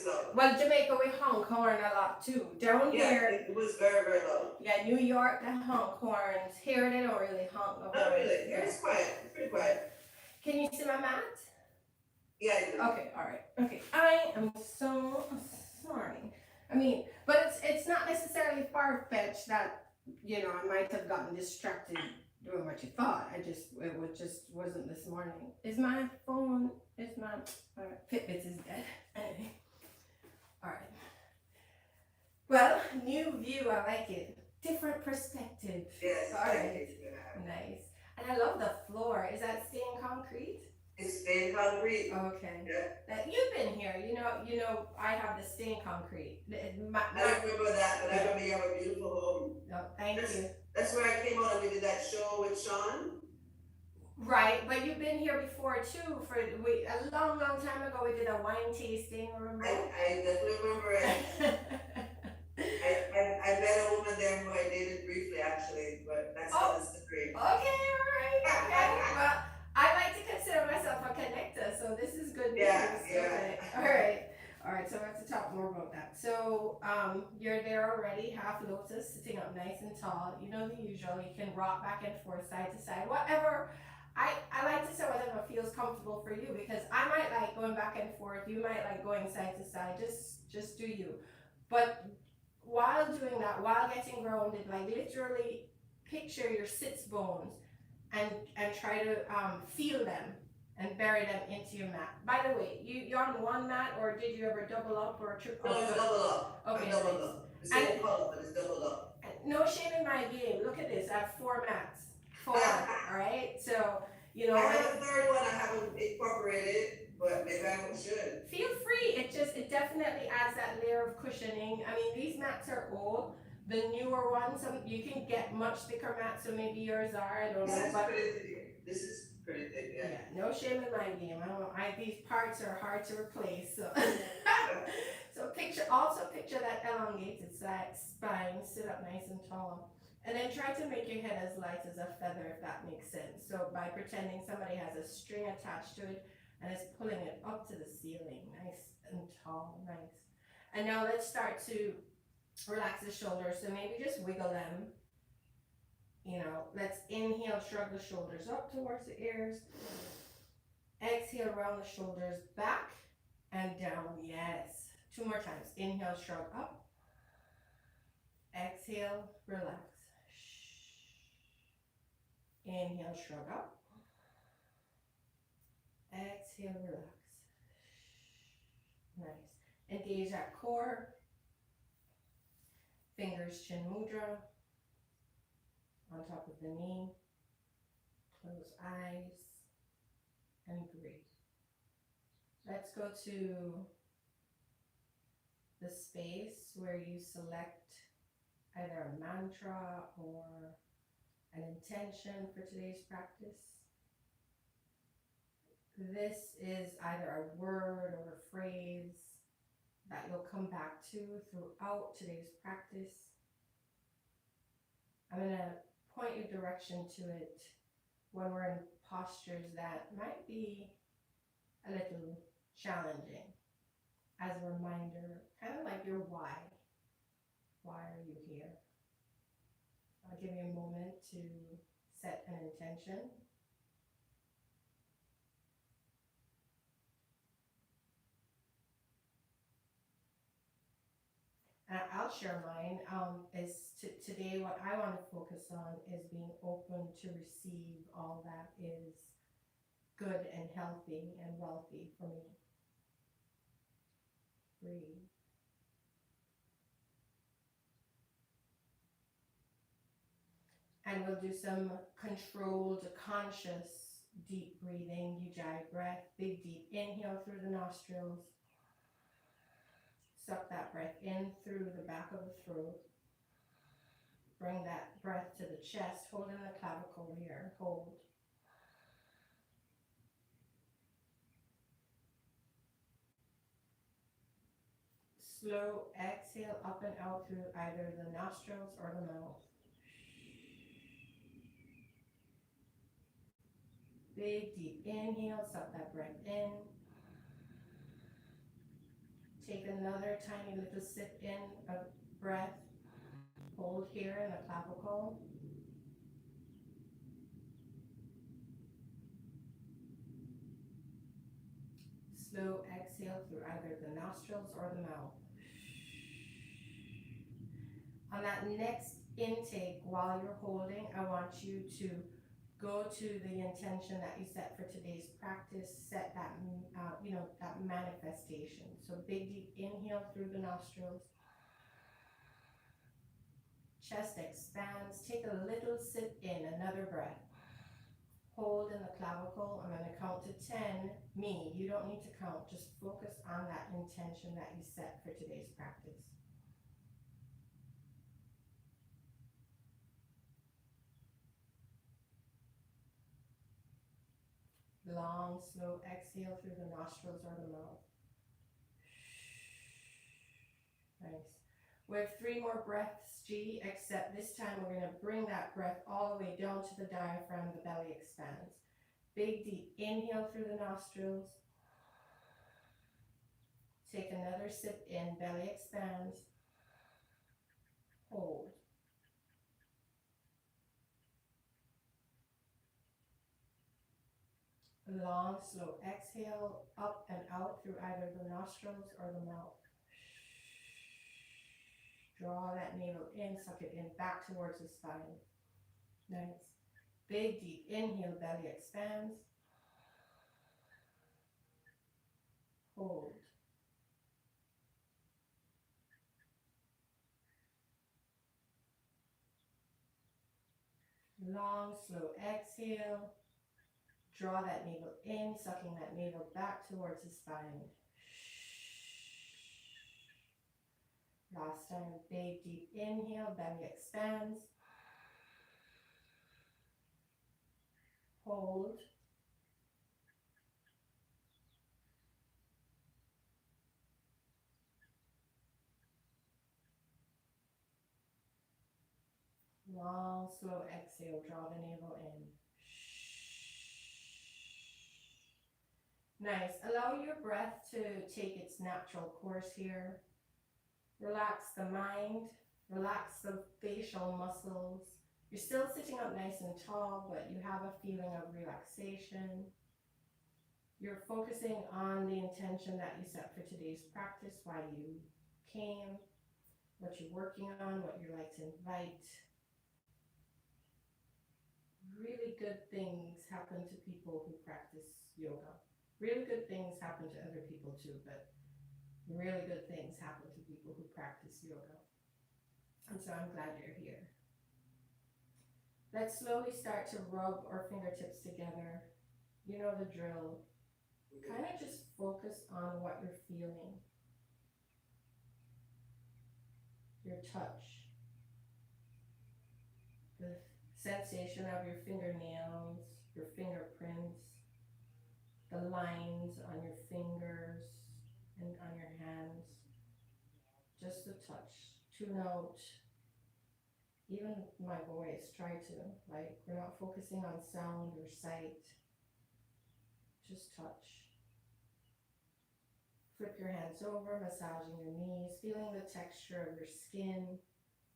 loud. Well, Jamaica, we honk horn a lot too. Down Yeah, here, it was very, very loud. yeah, New York, the honk horns. Here, they don't really honk the Not horns. really. Here it's quiet. It's pretty quiet. Can you see my mat? Yeah, I do. Okay, all right. Okay, I am so sorry. I mean, but it's not necessarily far fetched that I might have gotten distracted doing what you thought. Just wasn't this morning. Is my phone? Is my Fitbit is dead. Anyway, all right. Well, new view. I like it. Different perspective. Yes. All right. Nice. And I love the floor. Is that stained concrete? It's stained concrete. Okay. Yeah. You've been here. I have the stained concrete. I remember that, but I remember you have a beautiful home. No, thank you. That's where I came out and we did that show with Sean. Right, but you've been here before too. A long, long time ago, we did a wine tasting. Remember? I definitely remember it. I met a woman there who I dated briefly, actually, but that's another story. Okay, all right. Okay. Well, I like to consider myself a connector, so this is good news. Yeah. Okay. All right. So I have to talk more about that. So, you're there already, half lotus, sitting up nice and tall. You know the usual. You can rock back and forth, side to side, whatever. I like to say whatever feels comfortable for you, because I might like going back and forth. You might like going side to side. Just do you. But while doing that, while getting grounded, like literally picture your sits bones and try to feel them and bury them into your mat. By the way, you're on one mat, or did you ever double up or triple up? No, it's double up. Okay, double up. The same color, but it's doubled up. No shame in my game. Look at this. I have 4 mats. 4. All right. So I have a third one I haven't incorporated, but maybe I should. Feel free. It definitely adds that layer of cushioning. I mean, these mats are old. The newer ones, you can get much thicker mats, so maybe yours are. I don't know. This is pretty thick, yeah. No shame in my game. These parts are hard to replace. So, so picture that elongated spine. Sit up nice and tall. And then try to make your head as light as a feather, if that makes sense. So by pretending somebody has a string attached to it and is pulling it up to the ceiling, nice and tall, nice. And now let's start to relax the shoulders. So maybe just wiggle them. Let's inhale, shrug the shoulders up towards the ears. Exhale, round the shoulders back and down. Yes. 2 more times. Inhale, shrug up. Exhale, relax. Inhale, shrug up. Exhale, relax. Nice. Engage that core. Fingers chin mudra. On top of the knee. Close eyes. And breathe. Let's go to the space where you select either a mantra or an intention for today's practice. This is either a word or a phrase that you'll come back to throughout today's practice. I'm going to point your direction to it when we're in postures that might be a little challenging, as a reminder, kind of like your why. Why are you here? I'll give you a moment to set an intention. And I'll share mine. Today what I want to focus on is being open to receive all that is good and healthy and wealthy for me. Breathe. And we'll do some controlled, conscious, deep breathing, Ujjayi breath. Big, deep inhale through the nostrils. Suck that breath in through the back of the throat. Bring that breath to the chest, holding the clavicle here. Hold. Slow exhale up and out through either the nostrils or the mouth. Big, deep inhale, suck that breath in. Take another tiny little sip in of breath. Hold here in the clavicle. Slow exhale through either the nostrils or the mouth. On that next intake, while you're holding, I want you to go to the intention that you set for today's practice. Set that, that manifestation. So big deep inhale through the nostrils. Chest expands. Take a little sip in, another breath. Hold in the clavicle. I'm going to count to 10. Me, you don't need to count. Just focus on that intention that you set for today's practice. Long, slow exhale through the nostrils or the mouth. Nice. We have 3 more breaths, G, except this time we're going to bring that breath all the way down to the diaphragm, the belly expands. Big deep inhale through the nostrils. Take another sip in, belly expands. Hold. Long, slow exhale up and out through either the nostrils or the mouth. Draw that navel in, suck it in, back towards the spine. Nice. Big, deep inhale, belly expands. Hold. Long, slow exhale. Draw that navel in, sucking that navel back towards the spine. Last time, big deep inhale, belly expands. Hold. Long, slow exhale, draw the navel in. Nice. Allow your breath to take its natural course here. Relax the mind, relax the facial muscles. You're still sitting up nice and tall, but you have a feeling of relaxation. You're focusing on the intention that you set for today's practice, why you came, what you're working on, what you like to invite. Really good things happen to people who practice yoga. Really good things happen to other people too, but really good things happen to people who practice yoga. And so I'm glad you're here. Let's slowly start to rub our fingertips together. You know the drill. Kind of just focus on what you're feeling. Your touch. The sensation of your fingernails, your fingerprints, the lines on your fingers and on your hands. Just the touch. Tune out. Even my voice, try to. Like, we're not focusing on sound or sight. Just touch. Flip your hands over, massaging your knees, feeling the texture of your skin.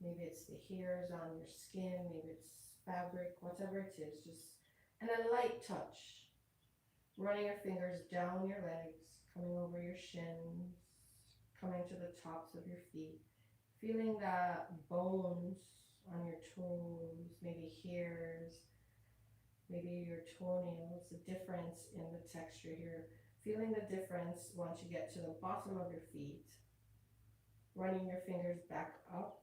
Maybe it's the hairs on your skin, maybe it's fabric, whatever it is. Just, and a light touch. Running your fingers down your legs, coming over your shins, coming to the tops of your feet. Feeling the bones on your toes, maybe hairs, maybe your toenails, the difference in the texture here. Feeling the difference once you get to the bottom of your feet. Running your fingers back up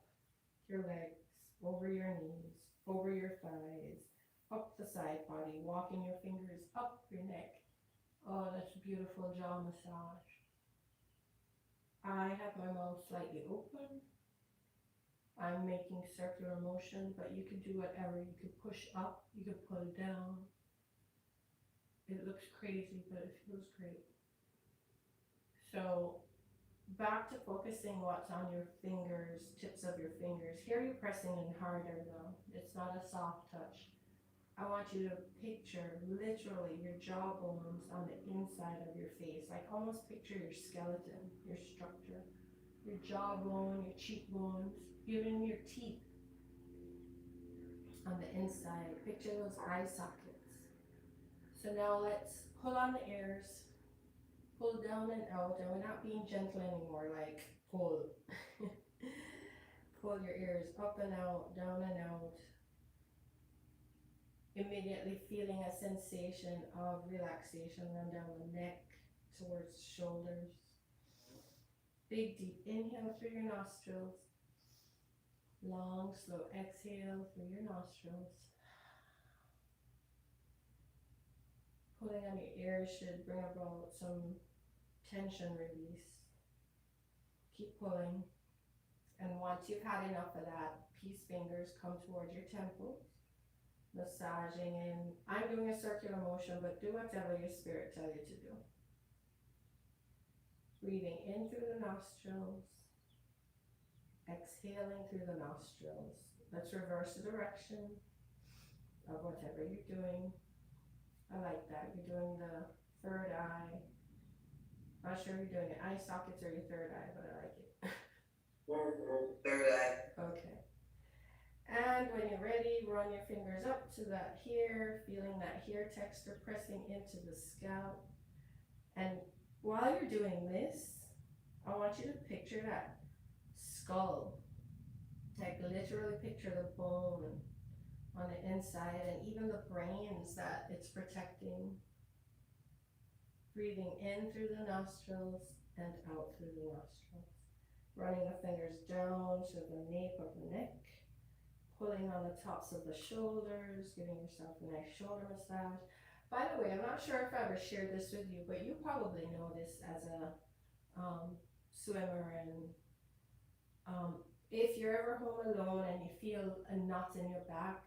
your legs, over your knees, over your thighs, up the side body, walking your fingers up your neck. Oh, that's a beautiful jaw massage. I have my mouth slightly open. I'm making circular motion, but you can do whatever. You can push up, you can pull down. It looks crazy, but it feels great. So back to focusing what's on your fingers, tips of your fingers. Here you're pressing in harder though. It's not a soft touch. I want you to picture literally your jawbones on the inside of your face. Like almost picture your skeleton, your structure, your jawbone, your cheekbones, even your teeth on the inside. Picture those eye sockets. So now let's pull on the ears, pull down and out, and we're not being gentle anymore, like pull. Pull your ears up and out, down and out. Immediately feeling a sensation of relaxation run down the neck towards the shoulders. Big deep inhale through your nostrils. Long slow exhale through your nostrils. Pulling on your ears should bring about some tension release. Keep pulling. And once you've had enough of that, peace fingers come towards your temples, massaging in. I'm doing a circular motion, but do whatever your spirit tells you to do. Breathing in through the nostrils, exhaling through the nostrils. Let's reverse the direction of whatever you're doing. I like that. You're doing the third eye. Not sure if you're doing your eye sockets or your third eye, but I like it. Third eye. Okay. And when you're ready, run your fingers up to that hair, feeling that hair texture pressing into the scalp. And while you're doing this, I want you to picture that skull. Like literally picture the bone on the inside and even the brains that it's protecting. Breathing in through the nostrils and out through the nostrils. Running the fingers down to the nape of the neck. Pulling on the tops of the shoulders, giving yourself a nice shoulder massage. By the way, I'm not sure if I ever shared this with you, but you probably know this as a swimmer. And if you're ever home alone and you feel a knot in your back,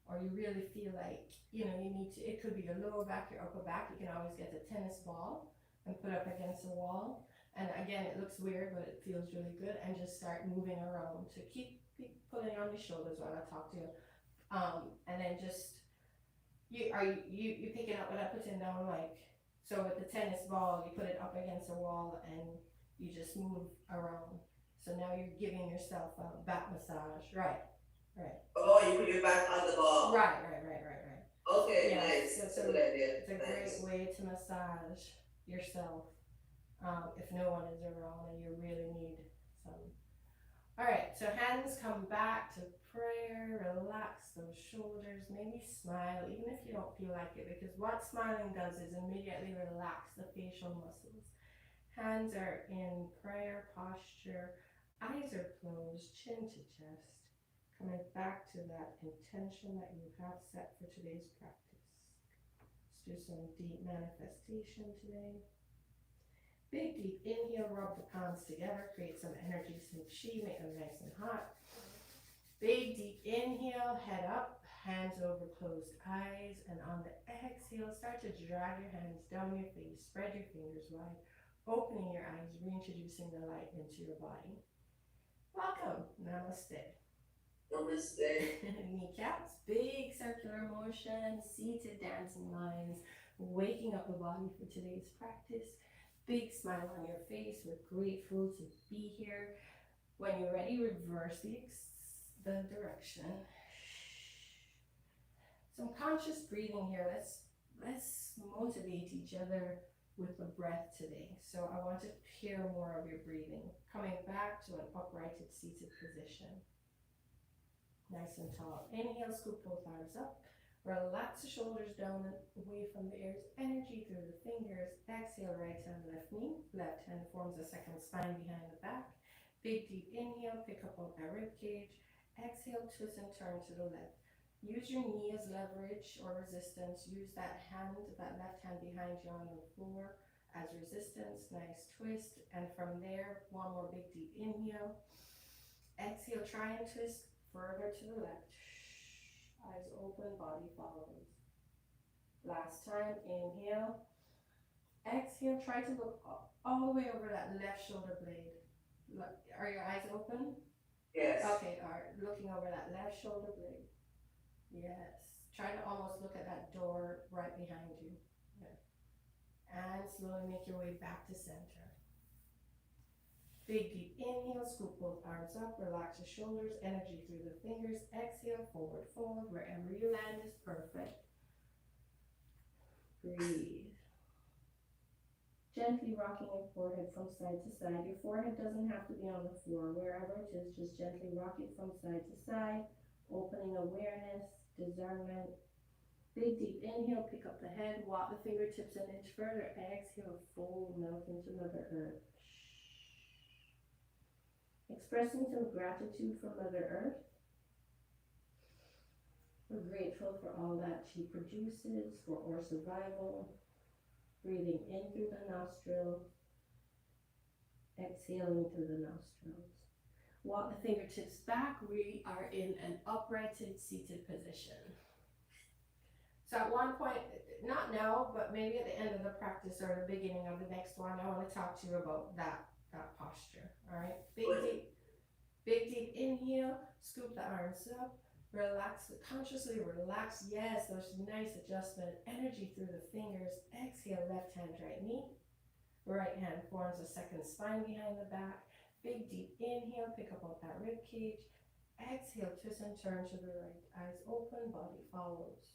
or you really feel like, you need to, it could be your lower back, your upper back, you can always get a tennis ball and put up against the wall. And again, it looks weird, but it feels really good. And just start moving around. So keep pulling on your shoulders while I talk to you. And then just, you picking up what I put in down, like, so with the tennis ball, you put it up against the wall and you just move around. So now you're giving yourself a back massage. Right. Oh, you put your back on the ball. Right. Okay, Yeah, nice. so That's a good idea. It's a great way to massage yourself if no one is around and you really need some. All right, so hands come back to prayer. Relax those shoulders. Maybe smile, even if you don't feel like it, because what smiling does is immediately relax the facial muscles. Hands are in prayer posture. Eyes are closed, chin to chest. Coming back to that intention that you have set for today's practice. Let's do some deep manifestation today. Big deep inhale, rub the palms together, create some energy, some chi, make them nice and hot. Big deep inhale, head up, hands over closed eyes, and on the exhale, start to drag your hands down your face, spread your fingers wide, opening your eyes, reintroducing the light into your body. Welcome, namaste. Namaste. Kneecaps, big circular motion, seated dancing lines, waking up the body for today's practice. Big smile on your face. We're grateful to be here. When you're ready, reverse the direction. Some conscious breathing here. Let's motivate each other with the breath today. So I want to hear more of your breathing. Coming back to an uprighted seated position. Nice and tall. Inhale, scoop both arms up. Relax the shoulders down and away from the ears. Energy through the fingers. Exhale, right hand, left knee. Left hand forms a second spine behind the back. Big deep inhale, pick up on that rib cage. Exhale, twist and turn to the left. Use your knee as leverage or resistance. Use that left hand behind you on the floor as resistance. Nice twist. And from there, one more big deep inhale. Exhale, try and twist further to the left. Eyes open, body follows. Last time, inhale. Exhale, try to look all the way over that left shoulder blade. Are your eyes open? Yes. Okay, all right. Looking over that left shoulder blade. Yes. Try to almost look at that door right behind you. Yeah. And slowly make your way back to center. Big deep inhale, scoop both arms up, relax your shoulders, energy through the fingers. Exhale, forward fold. Wherever you land is perfect. Breathe. Gently rocking your forehead from side to side. Your forehead doesn't have to be on the floor. Wherever it is, just gently rock it from side to side, opening awareness, discernment. Big deep inhale, pick up the head, walk the fingertips an inch further. Exhale, fold, melt into Mother Earth. Expressing some gratitude for Mother Earth. We're grateful for all that she produces for our survival. Breathing in through the nostril, exhaling through the nostrils. Walk the fingertips back. We are in an uprighted seated position. So at one point, not now, but maybe at the end of the practice or the beginning of the next one, I want to talk to you about that posture. All right. Big deep inhale. Scoop the arms up. Relax, consciously relax. Yes, those nice adjustment. Energy through the fingers. Exhale, left hand, right knee. Right hand forms a second spine behind the back. Big deep inhale, pick up that rib cage. Exhale, twist and turn to the right. Eyes open, body follows.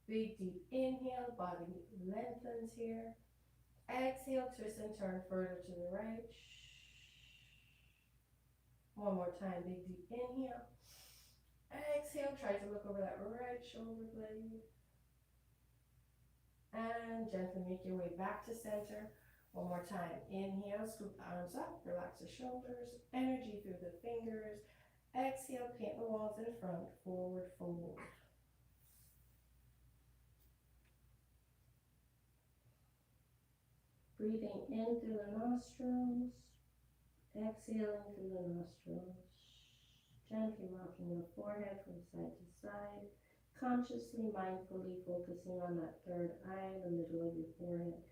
Big deep inhale, body lengthens here. Exhale, twist and turn further to the right. One more time, big deep inhale. Exhale, try to look over that right shoulder blade. And gently make your way back to center. One more time, inhale, scoop the arms up, relax the shoulders, energy through the fingers. Exhale, paint the walls in front, forward fold. Breathing in through the nostrils. Exhaling through the nostrils, gently rocking the forehead from side to side, consciously, mindfully focusing on that third eye in the middle of your forehead.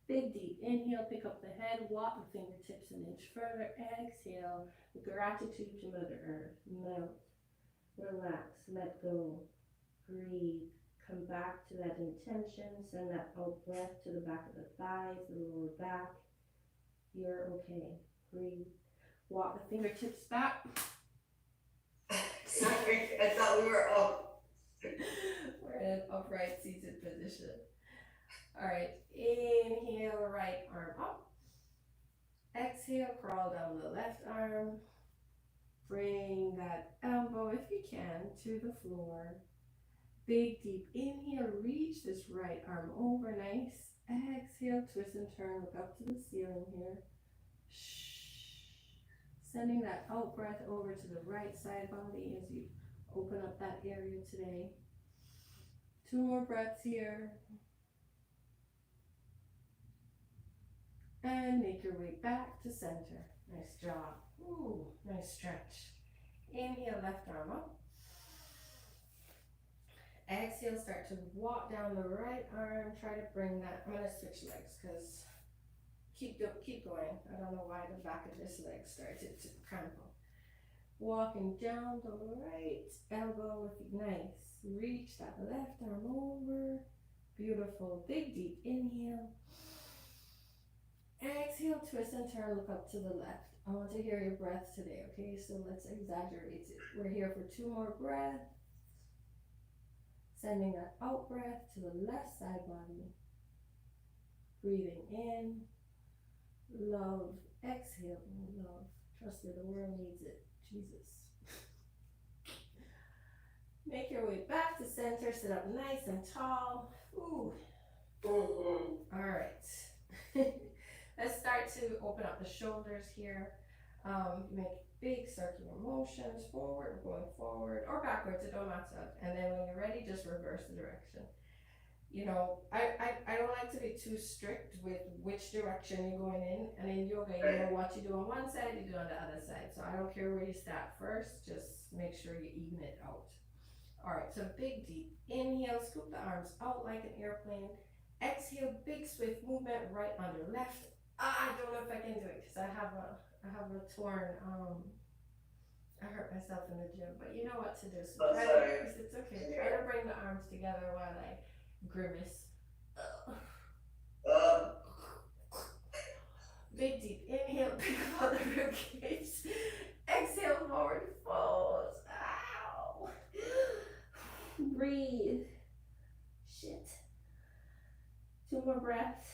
Big deep inhale, pick up the head, walk the fingertips an inch further. Exhale, gratitude to Mother Earth. Melt, relax, let go, breathe. Come back to that intention, send that out breath to the back of the thighs, the lower back. You're okay. Breathe. Walk the fingertips back. Sorry, I thought we were up. We're in an upright seated position. All right, inhale, right arm up. Exhale, crawl down the left arm. Bring that elbow, if you can, to the floor. Big deep inhale, reach this right arm over, nice. Exhale, twist and turn, look up to the ceiling here. Sending that out breath over to the right side body as you open up that area today. 2 more breaths here. And make your way back to center. Nice job. Ooh, nice stretch. Inhale, left arm up. Exhale, start to walk down the right arm. Try to bring that, I'm going to switch legs because keep going. I don't know why the back of this leg started to crumple. Walking down the right elbow with nice. Reach that left arm over. Beautiful. Big deep inhale. Exhale, twist and turn, look up to the left. I want to hear your breath today, okay? So let's exaggerate it. We're here for 2 more breaths. Sending that out breath to the left side body. Breathing in. Love. Exhale. Love. Trust me, the world needs it. Jesus. Make your way back to center. Sit up nice and tall. Ooh. All right. Let's start to open up the shoulders here. Make big circular motions, forward, going forward, or backwards, it don't matter. And then when you're ready, just reverse the direction. You know, I don't like to be too strict with which direction you're going in. And in yoga, you know what you do on one side, you do on the other side. So I don't care where you start first, just make sure you even it out. All right, so big deep inhale, scoop the arms out like an airplane. Exhale, big swift movement, right under left. I don't know if I can do it because I have a torn I hurt myself in the gym, but you know what to do. So Oh, try sorry. to, it's okay. Try to bring the arms together while I grimace. Uh, Big deep inhale, pick up on the rib cage. Exhale, forward fold. Ow. Breathe. Shit. 2 more breaths.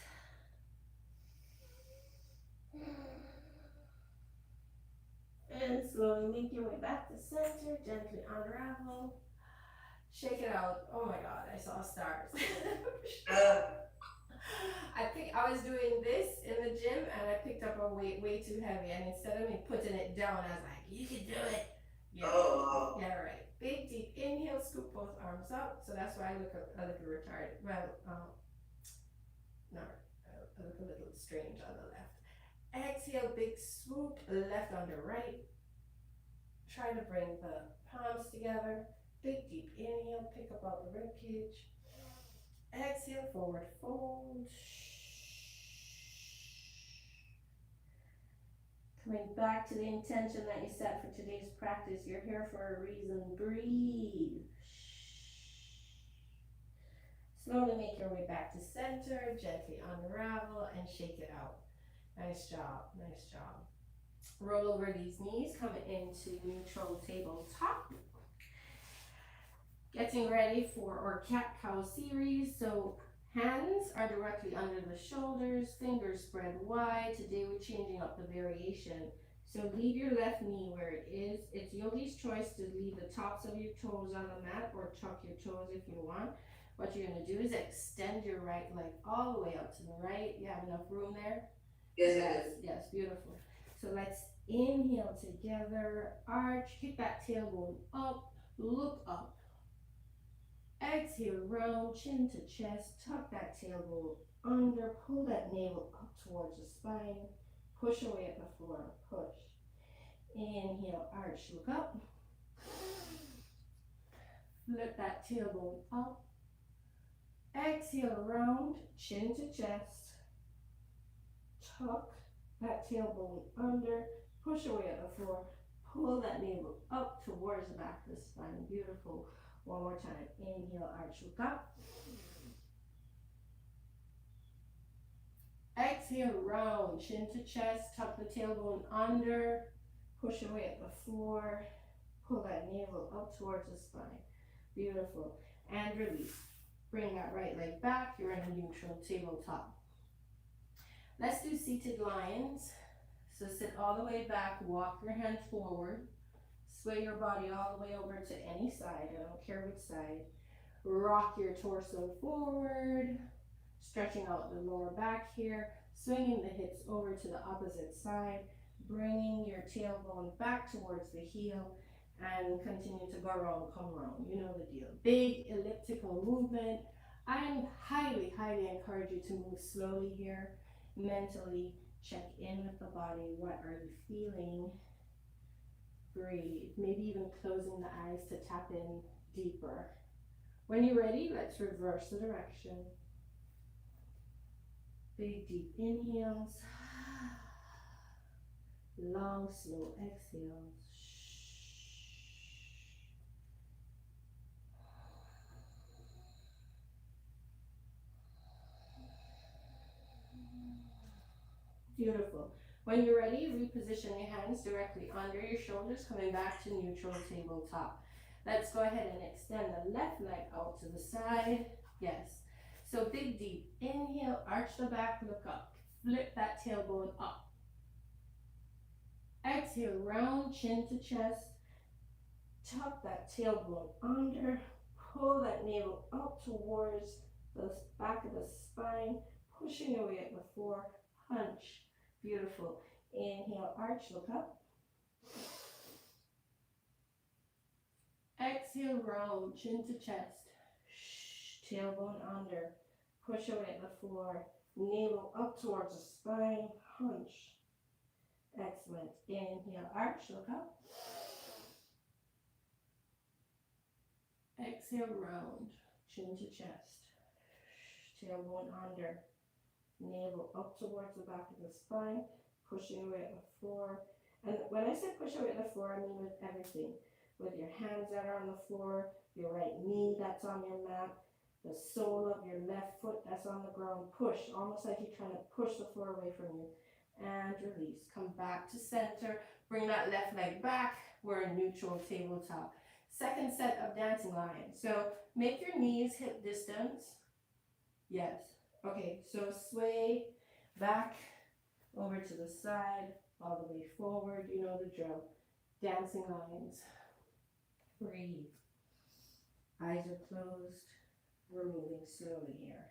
And slowly make your way back to center. Gently unravel. Shake it out. Oh my god, I saw stars. I think I was doing this in the gym and I picked up a weight way too heavy, and instead of me putting it down, I was like, you can do it. Yeah. oh, Yeah, right. Big deep inhale, scoop both arms up. So that's why I look a little retarded. Well, no, I look a little strange on the left. Exhale, big swoop, left under right. Try to bring the palms together. Big deep inhale, pick up out the rib cage. Exhale, forward fold. Coming back to the intention that you set for today's practice. You're here for a reason. Breathe. Slowly make your way back to center. Gently unravel and shake it out. Nice job. Nice job. Roll over these knees, coming into neutral tabletop. Getting ready for our cat-cow series. So hands are directly under the shoulders, fingers spread wide. Today we're changing up the variation. So leave your left knee where it is. It's yogi's choice to leave the tops of your toes on the mat or tuck your toes if you want. What you're going to do is extend your right leg all the way up to the right. You have enough room there? yes, Yes, beautiful. So let's inhale together, arch, kick that tailbone up, look up. Exhale, round, chin to chest, tuck that tailbone under, pull that navel up towards the spine, push away at the floor, push. Inhale, arch, look up. Flip that tailbone up. Exhale, round, chin to chest, tuck that tailbone under, push away at the floor, pull that navel up towards the back of the spine. Beautiful. One more time. Inhale, arch, look up. Exhale, round, chin to chest, tuck the tailbone under, push away at the floor, pull that navel up towards the spine. Beautiful. And release. Bring that right leg back. You're in a neutral tabletop. Let's do seated lions. So sit all the way back, walk your hands forward, sway your body all the way over to any side, I don't care which side. Rock your torso forward, stretching out the lower back here, swinging the hips over to the opposite side, bringing your tailbone back towards the heel, and continue to go around, come around. You know the deal. Big elliptical movement. I highly, highly encourage you to move slowly here. Mentally check in with the body. What are you feeling? Breathe. Maybe even closing the eyes to tap in deeper. When you're ready, let's reverse the direction. Big deep inhales. Long, slow exhales. Beautiful. When you're ready, reposition your hands directly under your shoulders, coming back to neutral tabletop. Let's go ahead and extend the left leg out to the side. Yes. So big deep inhale, arch the back, look up. Flip that tailbone up. Exhale, round, chin to chest. Tuck that tailbone under. Pull that navel up towards the back of the spine, pushing away at the floor. Hunch. Beautiful. Inhale, arch, look up. Exhale, round, chin to chest. Tailbone under. Push away at the floor. Navel up towards the spine. Hunch. Excellent. Inhale, arch, look up. Exhale, round, chin to chest. Tailbone under. Navel up towards the back of the spine, pushing away at the floor. And when I say push away the floor, I mean with everything. With your hands that are on the floor, your right knee that's on your mat, the sole of your left foot that's on the ground. Push, almost like you're trying to push the floor away from you. And release. Come back to center. Bring that left leg back. We're in neutral tabletop. Second set of dancing lion. So make your knees hip distance. Yes. Okay, so sway back over to the side, all the way forward. You know the drill. Dancing lions. Breathe. Eyes are closed. We're moving slowly here.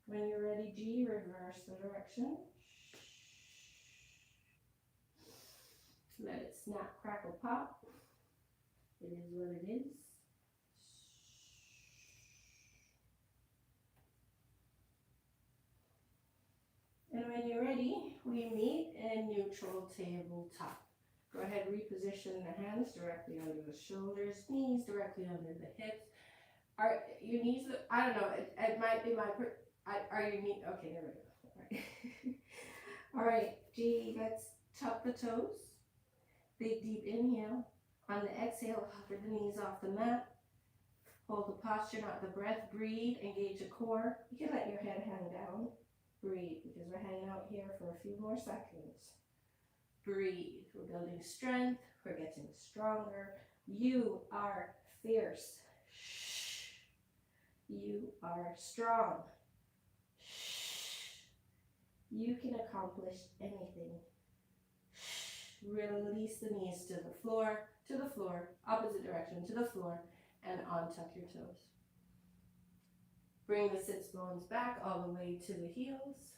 When you're ready, G, reverse the direction. Let it snap, crackle, pop. It is what it is. And when you're ready, we meet in neutral tabletop. Go ahead, reposition the hands directly under the shoulders, knees directly under the hips. Are your knees, I don't know, it might be are your knees, okay, there we go. All right. All right, G, let's tuck the toes. Big deep inhale. On the exhale, hover the knees off the mat. Hold the posture, not the breath. Breathe, engage the core. You can let your head hang down. Breathe, because we're hanging out here for a few more seconds. Breathe. We're building strength. We're getting stronger. You are fierce. Shh. You are strong. Shh. You can accomplish anything. Shh. Release the knees to the floor, opposite direction, to the floor, and untuck your toes. Bring the sits bones back all the way to the heels.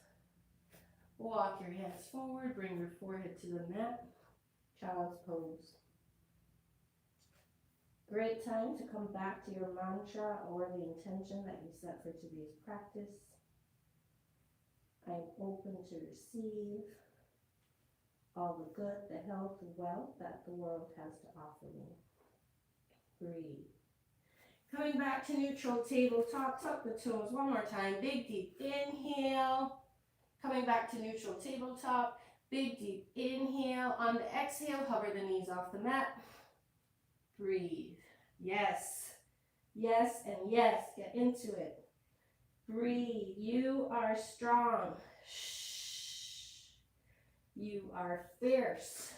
Walk your hands forward, bring your forehead to the mat. Child's pose. Great time to come back to your mantra or the intention that you set for today's practice. I'm open to receive all the good, the health, the wealth that the world has to offer me. Breathe. Coming back to neutral tabletop, tuck the toes one more time. Big deep inhale. Coming back to neutral tabletop, big deep inhale. On the exhale, hover the knees off the mat. Breathe. Yes. Yes and yes. Get into it. Breathe. You are strong. Shh. You are fierce.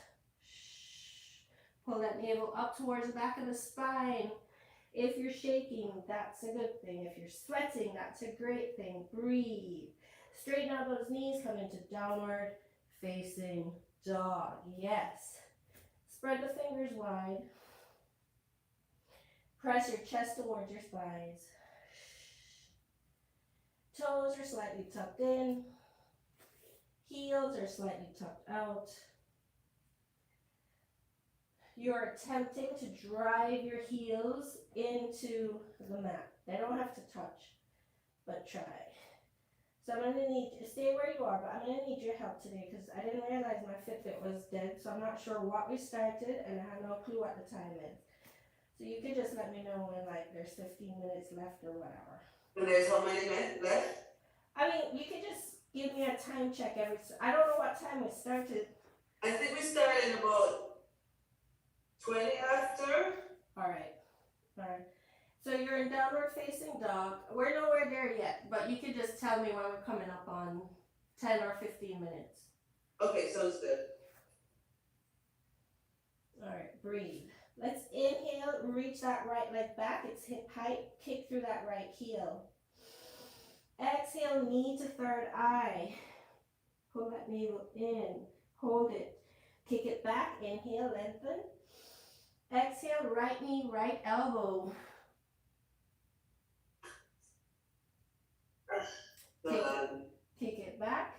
Shh. Pull that navel up towards the back of the spine. If you're shaking, that's a good thing. If you're sweating, that's a great thing. Breathe. Straighten out those knees. Come into downward facing dog. Yes. Spread the fingers wide. Press your chest towards your thighs. Toes are slightly tucked in. Heels are slightly tucked out. You're attempting to drive your heels into the mat. They don't have to touch, but try. So I'm going to need you to stay where you are, but I'm going to need your help today because I didn't realize my Fitbit was dead, so I'm not sure what we started and I have no clue what the time is. So you can just let me know when there's 15 minutes left or whatever. And there's how many minutes left? I mean, you can just give me a time check I don't know what time we started. I think we started about 20 after. All right. So you're in downward facing dog. We're nowhere there yet, but you can just tell me when we're coming up on 10 or 15 minutes. Okay, sounds good. All right, breathe. Let's inhale, reach that right leg back. It's hip height. Kick through that right heel. Exhale, knee to third eye. Pull that navel in. Hold it. Kick it back. Inhale, lengthen. Exhale, right knee, right elbow. Kick it back.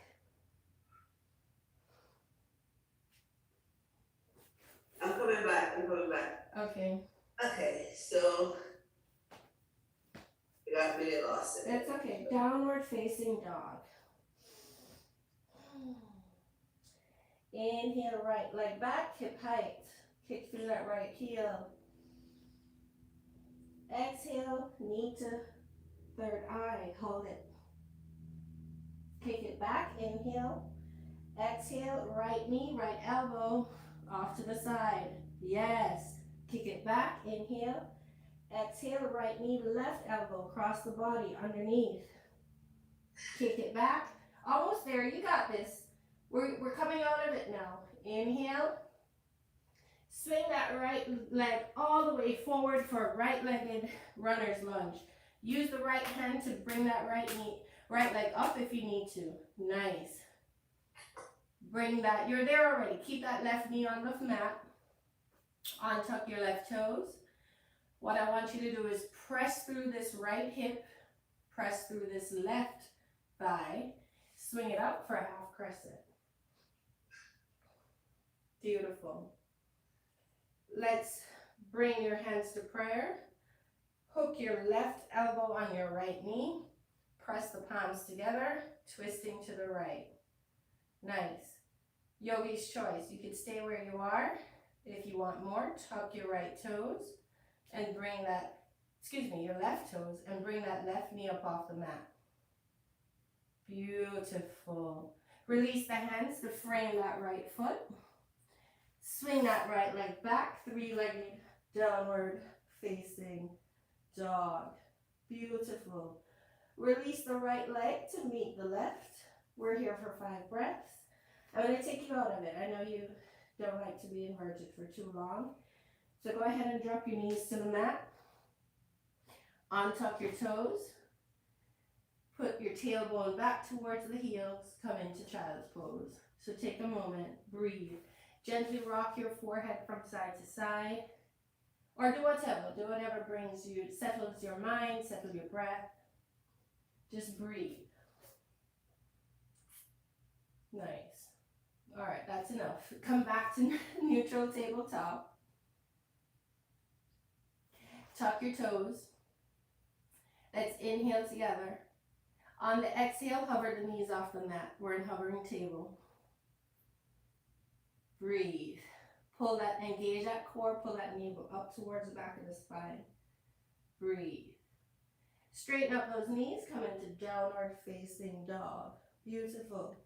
I'm coming back. Okay. Okay, so you got me lost. That's okay. Downward facing dog. Inhale, right leg back, hip height. Kick through that right heel. Exhale, knee to third eye. Hold it. Kick it back. Inhale. Exhale. Right knee, right elbow off to the side. Yes. Kick it back. Inhale. Exhale. Right knee, left elbow across the body underneath. Kick it back. Almost there. You got this. We're coming out of it now. Inhale. Swing that right leg all the way forward for right-legged runner's lunge. Use the right hand to bring that right leg up if you need to. Nice. Bring that, you're there already. Keep that left knee on the mat. Untuck your left toes. What I want you to do is press through this right hip, press through this left thigh, swing it up for a half crescent. Beautiful. Let's bring your hands to prayer. Hook your left elbow on your right knee. Press the palms together, twisting to the right. Nice. Yogi's choice. You can stay where you are. If you want more, tuck your right toes and bring that, your left toes, and bring that left knee up off the mat. Beautiful. Release the hands to frame that right foot. Swing that right leg back, three-legged downward facing dog. Beautiful. Release the right leg to meet the left. We're here for 5 breaths. I'm going to take you out of it. I know you don't like to be inverted for too long. So go ahead and drop your knees to the mat. Untuck your toes. Put your tailbone back towards the heels. Come into child's pose. So take a moment. Breathe. Gently rock your forehead from side to side. Or do whatever brings you, settles your mind, settles your breath. Just breathe. Nice. All right, that's enough. Come back to neutral tabletop. Tuck your toes. Let's inhale together. On the exhale, hover the knees off the mat. We're in hovering table. Breathe. Pull that, engage that core, pull that navel up towards the back of the spine. Breathe. Straighten up those knees, come into downward facing dog. Beautiful.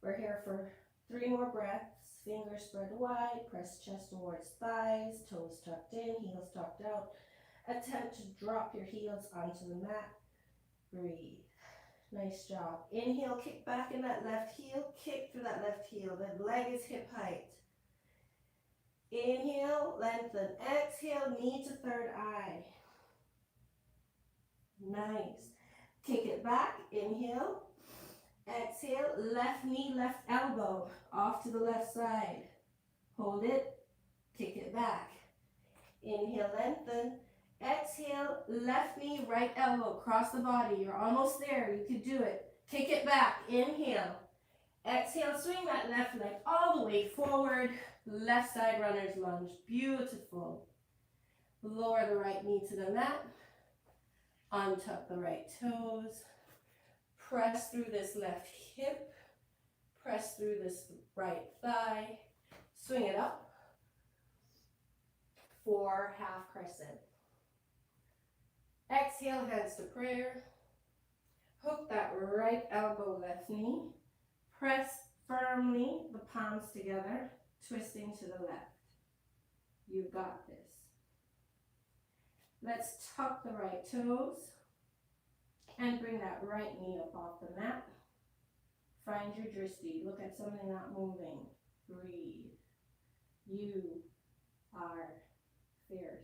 We're here for 3 more breaths. Fingers spread wide, press chest towards thighs, toes tucked in, heels tucked out. Attempt to drop your heels onto the mat. Breathe. Nice job. Inhale, kick back in that left heel, kick through that left heel. That leg is hip height. Inhale, lengthen. Exhale, knee to third eye. Nice. Kick it back. Inhale. Exhale, left knee, left elbow, off to the left side. Hold it. Kick it back. Inhale, lengthen. Exhale, left knee, right elbow, cross the body. You're almost there. You can do it. Kick it back. Inhale. Exhale, swing that left leg all the way forward. Left side runner's lunge. Beautiful. Lower the right knee to the mat. Untuck the right toes. Press through this left hip. Press through this right thigh. Swing it up for half crescent. Exhale, hands to prayer. Hook that right elbow, left knee. Press firmly the palms together, twisting to the left. You've got this. Let's tuck the right toes and bring that right knee up off the mat. Find your drishti. Look at something not moving. Breathe. You are fierce.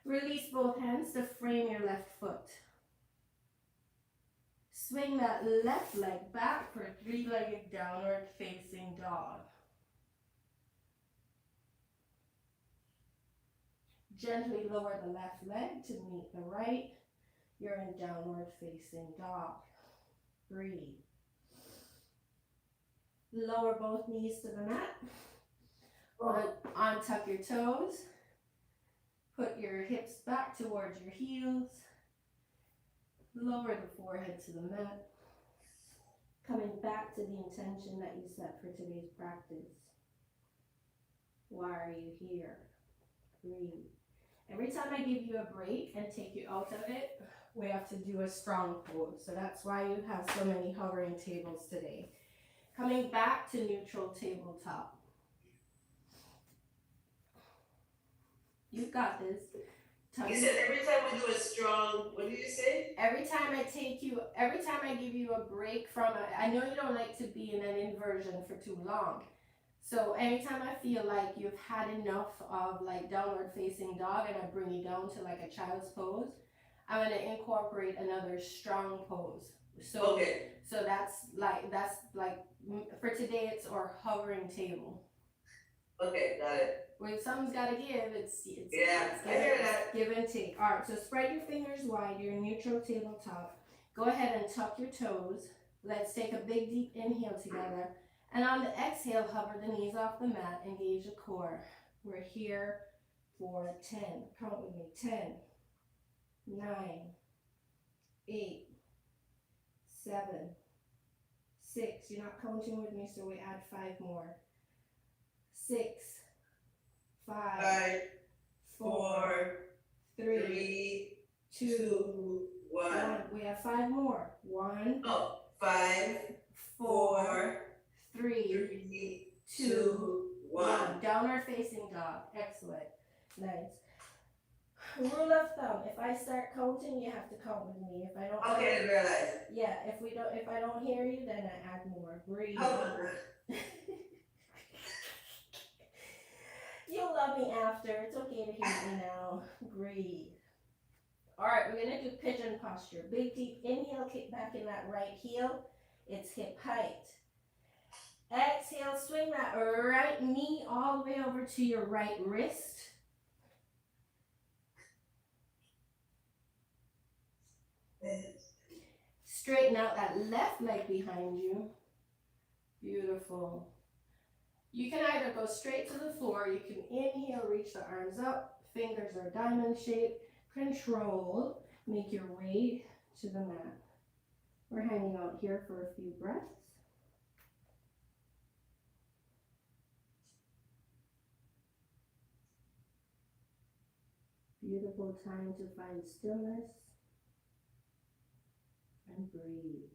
Release both hands to frame your left foot. Swing that left leg back for a 3-legged downward facing dog. Gently lower the left leg to meet the right. You're in downward facing dog. Breathe. Lower both knees to the mat. Untuck your toes. Put your hips back towards your heels. Lower the forehead to the mat. Coming back to the intention that you set for today's practice. Why are you here? Breathe. Every time I give you a break and take you out of it, we have to do a strong pose. So that's why you have so many hovering tables today. Coming back to neutral tabletop. You've got this. You said every time we do a strong, what did you say? Every time I give you a break from it, I know you don't like to be in an inversion for too long. So anytime I feel like you've had enough of like downward facing dog and I bring you down to like a child's pose, I'm gonna incorporate another strong pose. So Okay. So that's like for today it's our hovering table. Okay, got it. When something's gotta give, it's I hear that. give and take. All right, so spread your fingers wide, your neutral tabletop. Go ahead and tuck your toes. Let's take a big deep inhale together. And on the exhale, hover the knees off the mat, engage the core. We're here for 10. Count with me. 10, 9, 8, 7, 6. You're not counting with me, so we add 5 more. 6, 5, 4, 3, 2, 1. We have 5 more. 1, 5, 4, 3, 2, 1. Downward facing dog. Excellent. Nice. Rule of thumb: if I start counting, you have to count with me. If I don't, okay, I realize. Yeah. If I don't hear you, then I add more. Breathe. You'll love me after. It's okay to hear me now. Breathe. All right, we're gonna do pigeon posture. Big deep inhale, kick back in that right heel. It's hip height. Exhale, swing that right knee all the way over to your right wrist. Straighten out that left leg behind you. Beautiful. You can either go straight to the floor, you can inhale, reach the arms up, fingers are diamond shaped, control, make your way to the mat. We're hanging out here for a few breaths. Beautiful time to find stillness and breathe.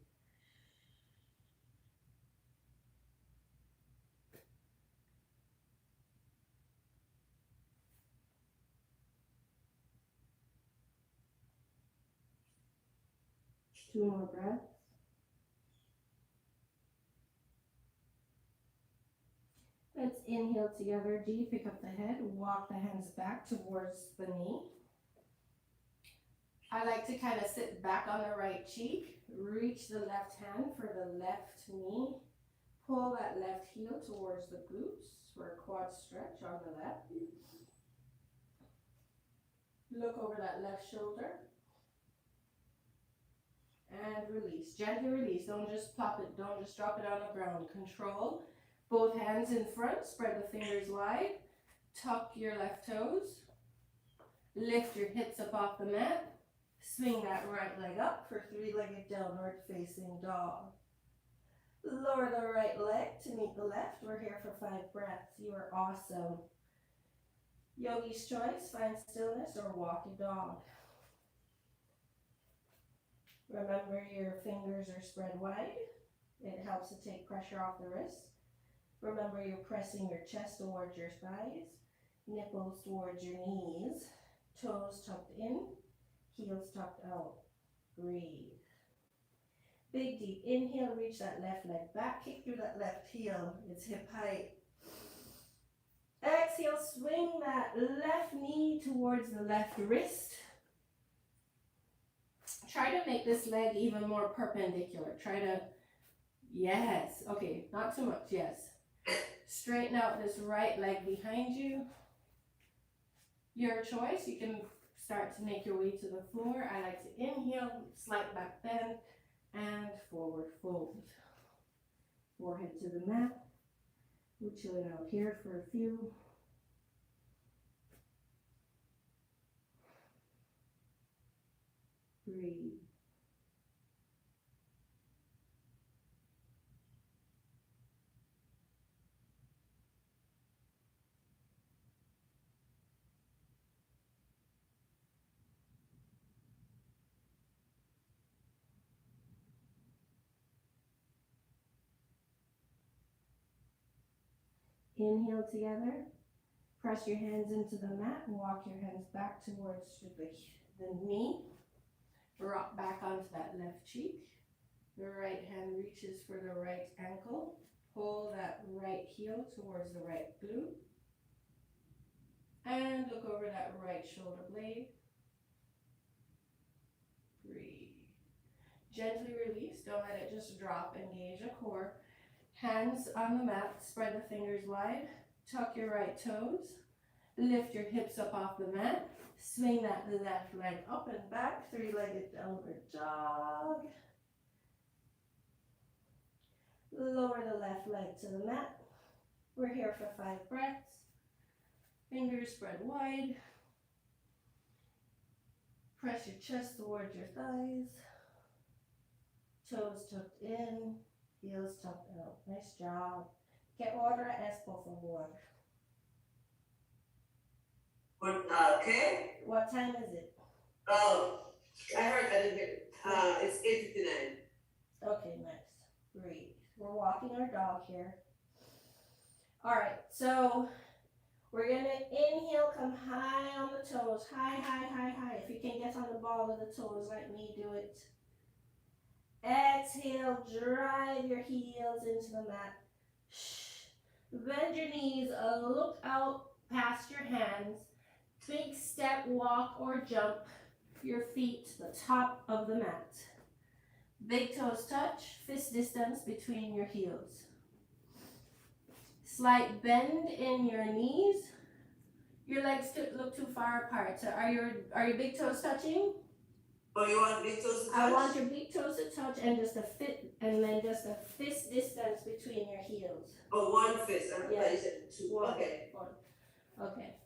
Two more breaths. Let's inhale together, deep, pick up the head, walk the hands back towards the knee. I like to kind of sit back on the right cheek, reach the left hand for the left knee, pull that left heel towards the glutes for a quad stretch on the left. Look over that left shoulder. And release, gently release, don't just plop it, don't just drop it on the ground. Control, both hands in front, spread the fingers wide, tuck your left toes, lift your hips up off the mat, swing that right leg up for three-legged downward facing dog. Lower the right leg to meet the left. We're here for 5 breaths. You are awesome. Yogi's choice, find stillness or walk your dog. Remember your fingers are spread wide. It helps to take pressure off the wrist. Remember you're pressing your chest towards your thighs, nipples towards your knees, toes tucked in, heels tucked out. Breathe. Big deep inhale, reach that left leg back, kick through that left heel. It's hip height. Exhale, swing that left knee towards the left wrist. Try to make this leg even more perpendicular. Yes, okay, not too much, yes. Straighten out this right leg behind you. Your choice, you can start to make your way to the floor. I like to inhale, slight back bend, and forward fold. Forehead to the mat. We're chilling out here for a few. Breathe. Inhale together. Press your hands into the mat and walk your hands back towards the knee. Rock back onto that left cheek. The right hand reaches for the right ankle. Pull that right heel towards the right glute. And look over that right shoulder blade. Breathe. Gently release. Don't let it just drop. Engage your core. Hands on the mat. Spread the fingers wide. Tuck your right toes. Lift your hips up off the mat. Swing that left leg up and back. Three-legged downward dog. Lower the left leg to the mat. We're here for 5 breaths. Fingers spread wide. Press your chest towards your thighs. Toes tucked in. Heels tucked out. Nice job. Que hora es, por favor? Okay. What time is it? Oh, I didn't hear. It's 8:59. Okay, nice. Great. We're walking our dog here. All right, so we're gonna inhale, come high on the toes. High, high, high, high. If you can get on the ball of the toes like me, do it. Exhale, drive your heels into the mat. Bend your knees, look out past your hands. Big step, walk or jump your feet to the top of the mat. Big toes touch, fist distance between your heels. Slight bend in your knees. Your legs look too far apart. So are your big toes touching? Oh, you want big toes to touch? I want your big toes to touch and just a fist distance between your heels. Oh, one fist. I thought you said 2. One. Okay. One. Okay.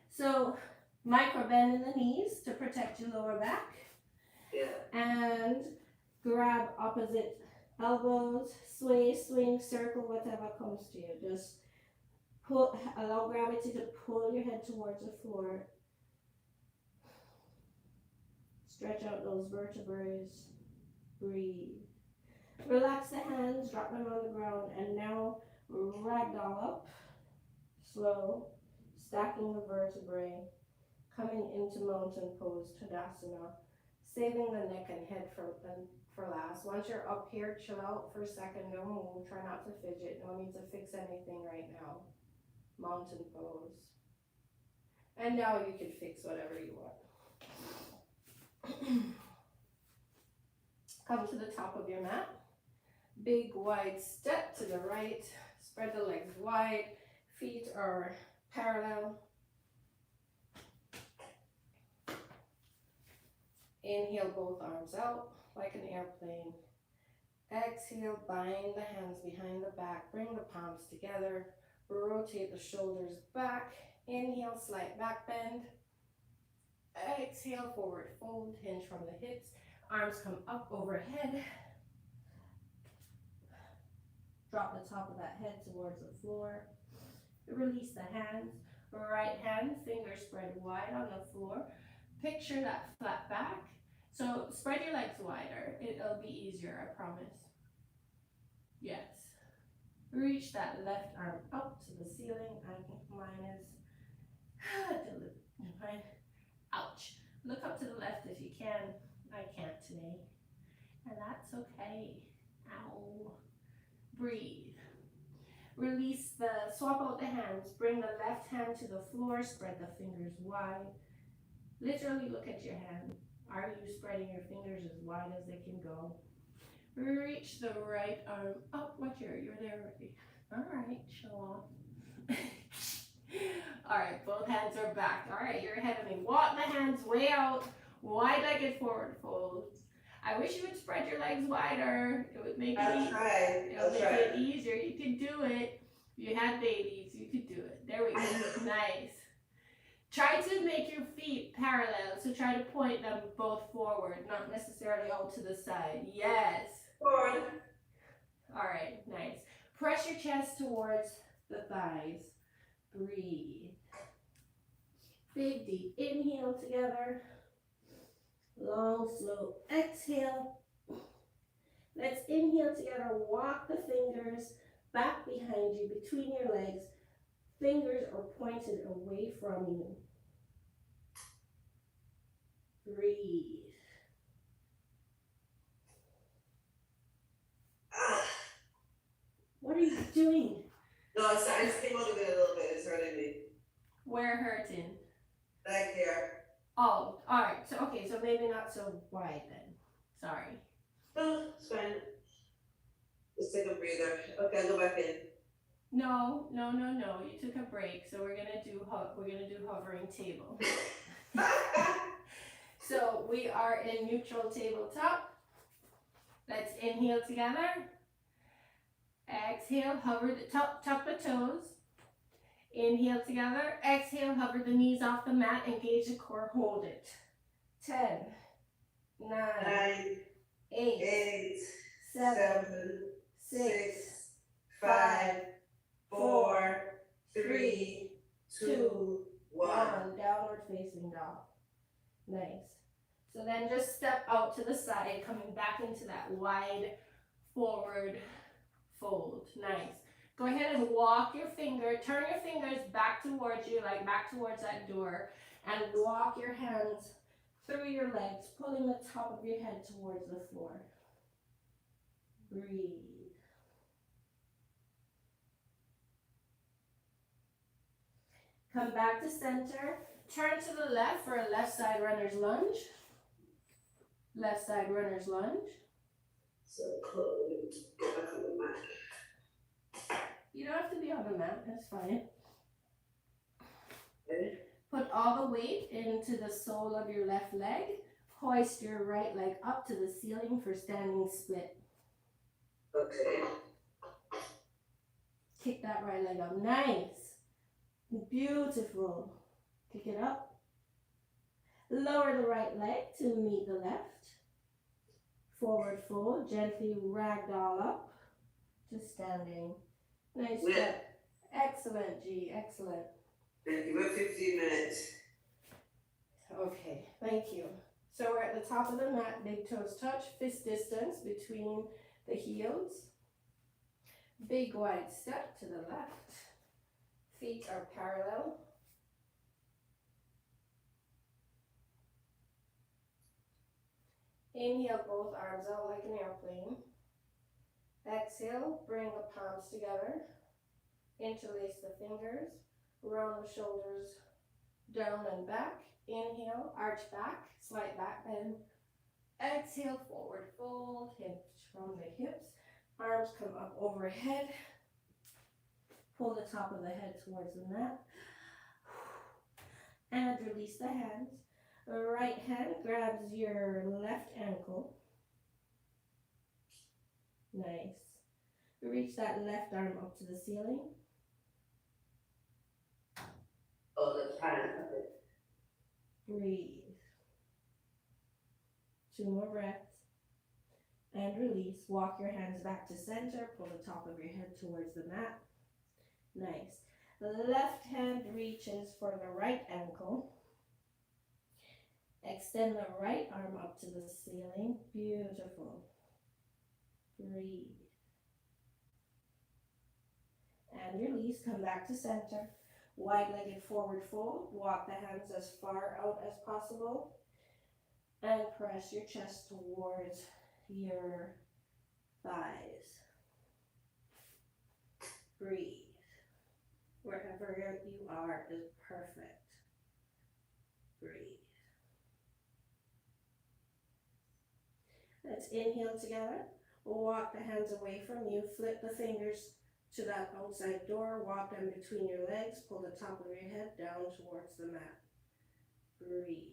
So micro bend in the knees to protect your lower back. Yeah. And grab opposite elbows, sway, swing, circle, whatever comes to you. Just allow gravity to pull your head towards the floor. Stretch out those vertebrae. Breathe. Relax the hands, drop them on the ground, and now ragdoll up. Slow. Stacking the vertebrae. Coming into mountain pose, Tadasana. Saving the neck and head for last. Once you're up here, chill out for a second. Don't move. Try not to fidget. No need to fix anything right now. Mountain pose. And now you can fix whatever you want. Come to the top of your mat. Big wide step to the right. Spread the legs wide. Feet are parallel. Inhale both arms out like an airplane. Exhale, bind the hands behind the back. Bring the palms together. Rotate the shoulders back. Inhale, slight back bend. Exhale, forward fold, hinge from the hips. Arms come up overhead. Drop the top of that head towards the floor. Release the hands. Right hand, fingers spread wide on the floor. Picture that flat back. So spread your legs wider. It'll be easier, I promise. Yes. Reach that left arm up to the ceiling. Mine is ouch. Look up to the left if you can. I can't today. And that's okay. Ow. Breathe. Release swap out the hands. Bring the left hand to the floor. Spread the fingers wide. Literally look at your hand. Are you spreading your fingers as wide as they can go? Reach the right arm up. Watch here. You're there already. All right. Show off. All right. Both hands are back. All right. You're ahead of me. Walk the hands way out. Wide-legged forward fold. I wish you would spread your legs wider. It would make it easier. You could do it. If you had babies, you could do it. There we go. Nice. Try to make your feet parallel. So try to point them both forward, not necessarily out to the side. Yes. Forward. All right. Nice. Press your chest towards the thighs. Breathe. Big deep inhale together. Long, slow exhale. Let's inhale together. Walk the fingers back behind you, between your legs. Fingers are pointed away from you. Breathe. What are you doing? No, I just came out of it a little bit. It's hurting me. Where hurting? Back here. Oh, all right. So okay, so maybe not so wide then. Sorry. No, it's fine. Just take a breather. Okay, I'll go back in. No. You took a break, so we're gonna do hovering table. So we are in neutral tabletop. Let's inhale together. Exhale, hover the tuck the toes. Inhale together. Exhale, hover the knees off the mat. Engage the core. Hold it. 10, 9, 8, 7, 6, 5, 4, 3, 2, 1. Downward facing dog. Nice. So then just step out to the side, coming back into that wide forward fold. Nice. Go ahead and turn your fingers back towards you, like back towards that door, and walk your hands through your legs, pulling the top of your head towards the floor. Breathe. Come back to center. Turn to the left for a left side runner's lunge. Left side runner's lunge. So close. Get back on the mat. You don't have to be on the mat, that's fine. Okay. Put all the weight into the sole of your left leg. Hoist your right leg up to the ceiling for standing split. Okay. Kick that right leg up. Nice. Beautiful. Kick it up. Lower the right leg to meet the left. Forward fold. Gently ragdoll up to standing. Nice job. Excellent, G. Excellent. Thank you. About 15 minutes. Okay, thank you. So we're at the top of the mat. Big toes touch. Fist distance between the heels. Big wide step to the left. Feet are parallel. Inhale, both arms out like an airplane. Exhale, bring the palms together. Interlace the fingers. Round the shoulders down and back. Inhale, arch back, slight back bend. Exhale, forward fold, hinge from the hips. Arms come up overhead. Pull the top of the head towards the mat. And release the hands. The right hand grabs your left ankle. Nice. Reach that left arm up to the ceiling. Oh, the hand. Breathe. 2 more breaths. And release. Walk your hands back to center. Pull the top of your head towards the mat. Nice. The left hand reaches for the right ankle. Extend the right arm up to the ceiling. Beautiful. Breathe. And release. Come back to center. Wide-legged forward fold. Walk the hands as far out as possible. And press your chest towards your thighs. Breathe. Wherever you are is perfect. Breathe. Let's inhale together. We'll walk the hands away from you. Flip the fingers to that outside door. Walk them between your legs. Pull the top of your head down towards the mat. Breathe.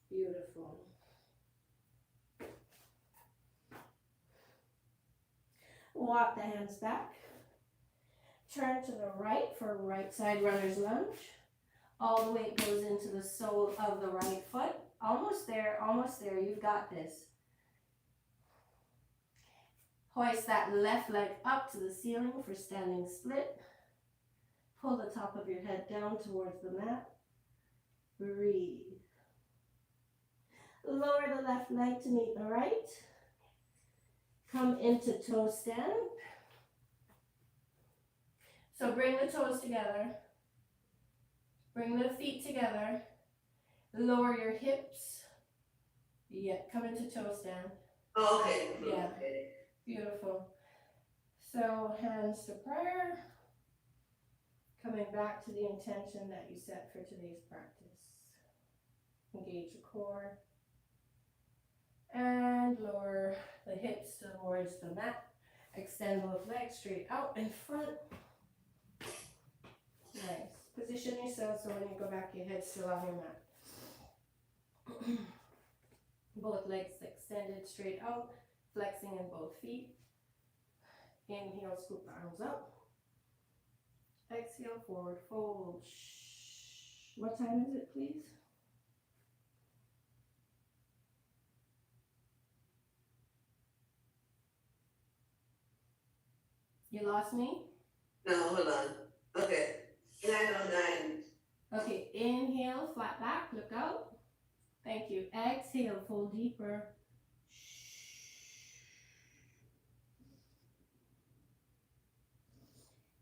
Beautiful. Walk the hands back. Turn to the right for right side runner's lunge. All the weight goes into the sole of the right foot. Almost there, almost there. You've got this. Hoist that left leg up to the ceiling for standing split. Pull the top of your head down towards the mat. Breathe. Lower the left leg to meet the right. Come into toe stand. So bring the toes together. Bring the feet together. Lower your hips. Yeah, come into toe stand. Oh, okay. Yeah. Okay. Beautiful. So hands to prayer. Coming back to the intention that you set for today's practice. Engage the core. And lower the hips towards the mat. Extend both legs straight out in front. Nice. Position yourself so when you go back, your head's still on your mat. Both legs extended straight out, flexing in both feet. Inhale, scoop the arms up. Exhale, forward fold. What time is it, please? You lost me? No, hold on. Okay. 9:09. Okay, inhale, flat back, look out. Thank you. Exhale, fold deeper.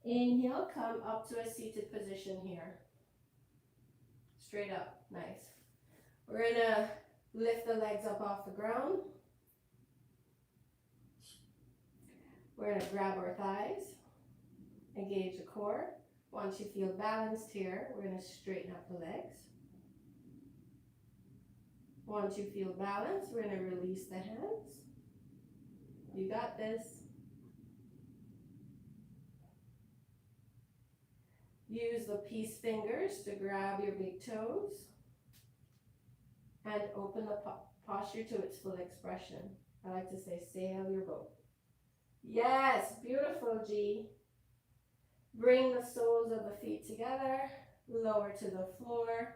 Inhale, come up to a seated position here. Straight up, nice. We're gonna lift the legs up off the ground. We're gonna grab our thighs, engage the core. Once you feel balanced here, we're gonna straighten up the legs. Once you feel balanced, we're gonna release the hands. You got this. Use the peace fingers to grab your big toes and open the posture to its full expression. I like to say, sail your boat. Yes, beautiful, G. Bring the soles of the feet together, lower to the floor,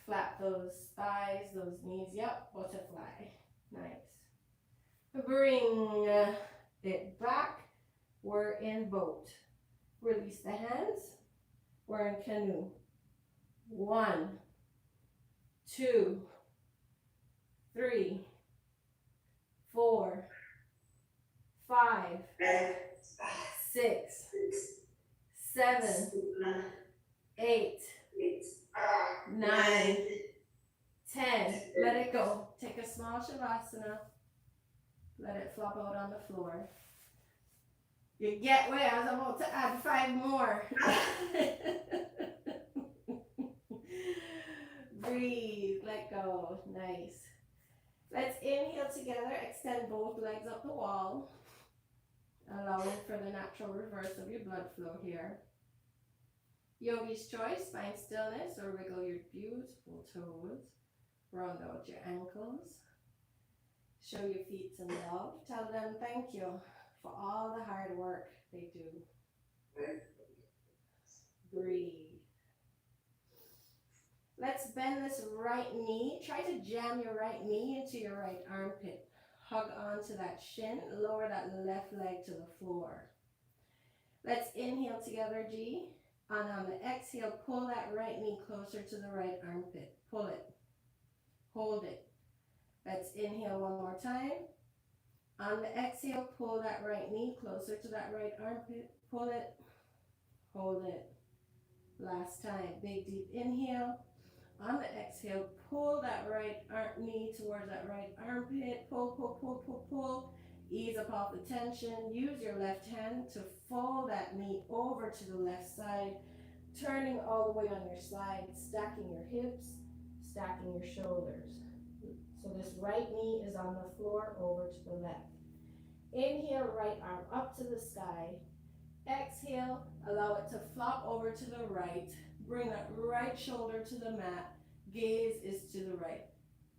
flap those thighs, those knees, yep, butterfly. Nice. Bring it back, we're in boat. Release the hands. We're in canoe. 1, 2, 3, 4, 5, 6, 7, 8, 9, 10. Let it go. Take a small shavasana. Let it flop out on the floor. You get where I was about to add 5 more. Breathe, let go. Nice. Let's inhale together. Extend both legs up the wall, allowing for the natural reverse of your blood flow here. Yogi's choice, find stillness or wiggle your beautiful toes. Round out your ankles. Show your feet some love. Tell them thank you for all the hard work they do. Breathe. Let's bend this right knee. Try to jam your right knee into your right armpit. Hug onto that shin. Lower that left leg to the floor. Let's inhale together, G. And on the exhale, pull that right knee closer to the right armpit. Pull it. Hold it. Let's inhale one more time. On the exhale, pull that right knee closer to that right armpit. Pull it. Hold it. Last time. Big deep inhale. On the exhale, pull that right knee towards that right armpit. Pull, pull, pull, pull, pull. Ease up off the tension. Use your left hand to fold that knee over to the left side. Turning all the way on your side. Stacking your hips. Stacking your shoulders. So this right knee is on the floor over to the left. Inhale, right arm up to the sky. Exhale, allow it to flop over to the right. Bring that right shoulder to the mat. Gaze is to the right.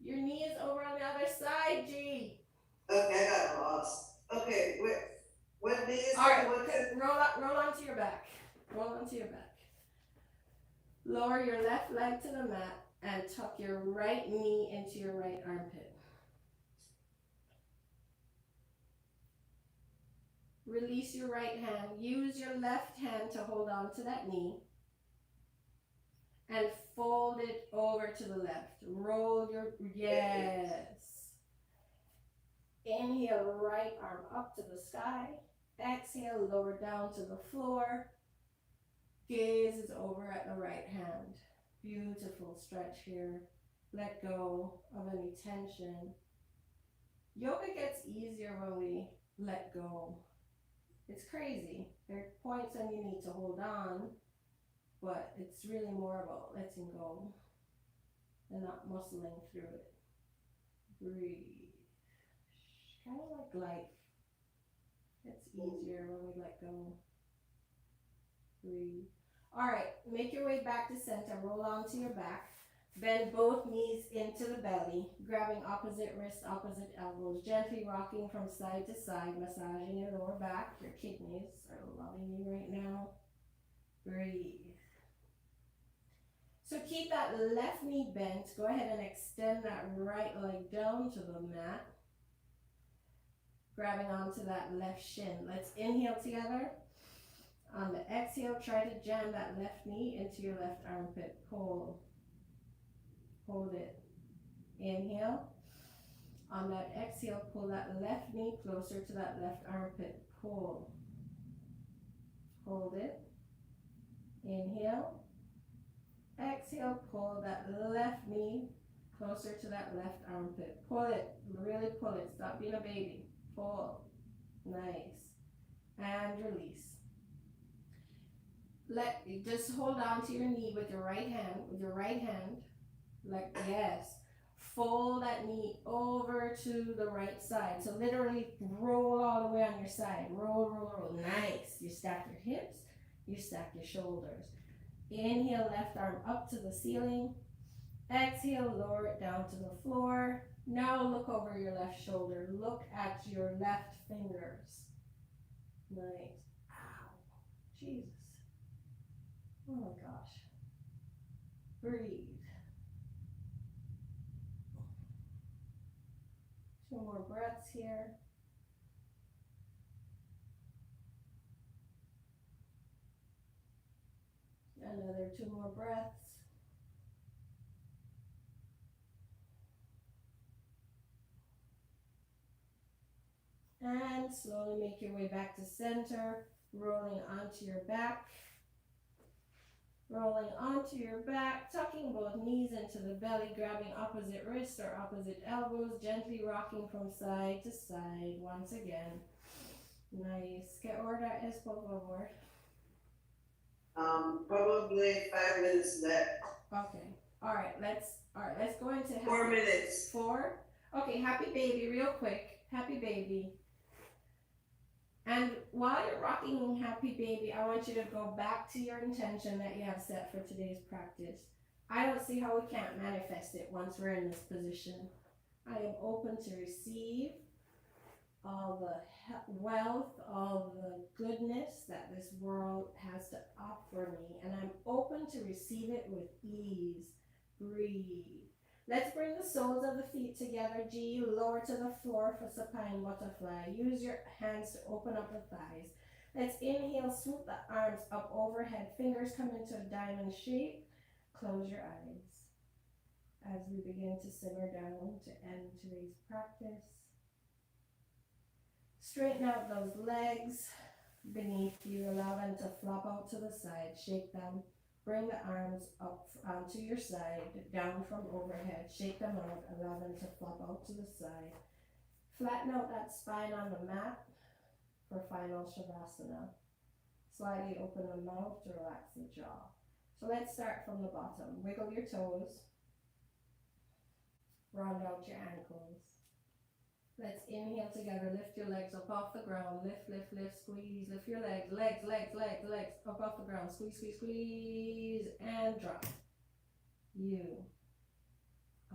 Your knee is over on the other side, G. Okay, I got lost. Okay, what knee is All right, it? roll onto your back. Roll onto your back. Lower your left leg to the mat and tuck your right knee into your right armpit. Release your right hand. Use your left hand to hold on to that knee. And fold it over to the left. Roll your, yes. Inhale, right arm up to the sky. Exhale, lower down to the floor. Gaze is over at the right hand. Beautiful stretch here. Let go of any tension. Yoga gets easier when we let go. It's crazy. There are points when you need to hold on, but it's really more about letting go and not muscling through it. Breathe. Kind of like life. It's easier when we let go. Breathe. All right, make your way back to center. Roll onto your back. Bend both knees into the belly, grabbing opposite wrists, opposite elbows, gently rocking from side to side, massaging your lower back. Your kidneys are loving you right now. Breathe. So keep that left knee bent. Go ahead and extend that right leg down to the mat, grabbing onto that left shin. Let's inhale together. On the exhale, try to jam that left knee into your left armpit. Pull. Hold it. Inhale. On that exhale, pull that left knee closer to that left armpit. Pull. Hold it. Inhale. Exhale, pull that left knee closer to that left armpit. Pull it. Really pull it. Stop being a baby. Pull. Nice. And release. Just hold on to your knee with your right hand. Like, yes. Fold that knee over to the right side. So literally roll all the way on your side. Roll, roll, roll. Nice. You stack your hips. You stack your shoulders. Inhale, left arm up to the ceiling. Exhale, lower it down to the floor. Now look over your left shoulder. Look at your left fingers. Nice. Ow. Jesus. Oh my gosh. Breathe. 2 more breaths here. Another 2 more breaths. And slowly make your way back to center, rolling onto your back. Rolling onto your back, tucking both knees into the belly, grabbing opposite wrists or opposite elbows, gently rocking from side to side. Once again. Nice. ¿Qué hora es, por favor? Probably 5 minutes left. Okay. All right, let's go into 4 minutes. 4? Okay, happy baby, real quick. Happy baby. And while you're rocking Happy Baby, I want you to go back to your intention that you have set for today's practice. I don't see how we can't manifest it once we're in this position. I am open to receive all the wealth, all the goodness that this world has to offer me. And I'm open to receive it with ease. Breathe. Let's bring the soles of the feet together, G. Lower to the floor for Supine Butterfly. Use your hands to open up the thighs. Let's inhale, swoop the arms up overhead. Fingers come into a diamond shape. Close your eyes as we begin to simmer down to end today's practice. Straighten out those legs beneath you. Allow them to flop out to the side. Shake them. Bring the arms up onto your side, down from overhead. Shake them out, allow them to flop out to the side. Flatten out that spine on the mat for final Shavasana. Slightly open the mouth to relax the jaw. So let's start from the bottom. Wiggle your toes. Round out your ankles. Let's inhale together. Lift your legs up off the ground. Lift, lift, lift, squeeze. Lift your legs, legs, legs, legs, legs. Up off the ground. Squeeze, squeeze, squeeze. And drop. You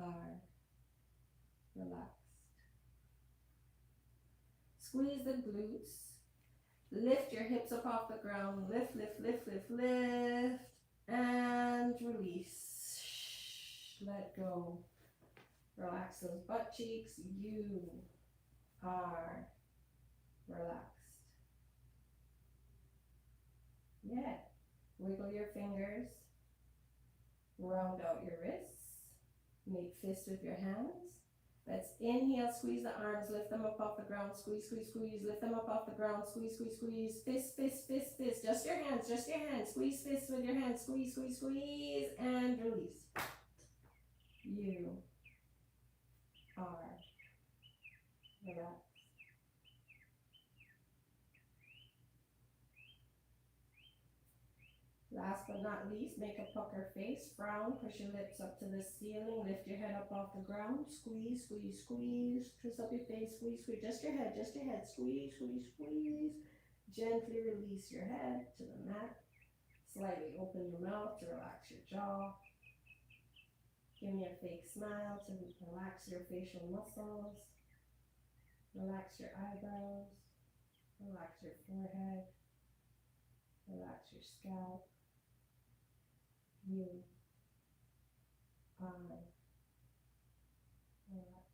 are relaxed. Squeeze the glutes. Lift your hips up off the ground. Lift, lift, lift, lift, lift. And release. Let go. Relax those butt cheeks. You are relaxed. Yeah. Wiggle your fingers. Round out your wrists. Make fists with your hands. Let's inhale, squeeze the arms, lift them up off the ground, squeeze, squeeze, squeeze, lift them up off the ground, squeeze, squeeze, squeeze, fist, fist, fist, fist, just your hands, squeeze fist with your hands, squeeze, squeeze, squeeze, and release. You are relaxed. Last but not least, make a pucker face, frown, push your lips up to the ceiling, lift your head up off the ground, squeeze, squeeze, squeeze, twist up your face, squeeze, squeeze, just your head, squeeze, squeeze, squeeze. Gently release your head to the mat, slightly open your mouth to relax your jaw. Give me a fake smile to relax your facial muscles, relax your eyebrows, relax your forehead, relax your scalp. You are relaxed.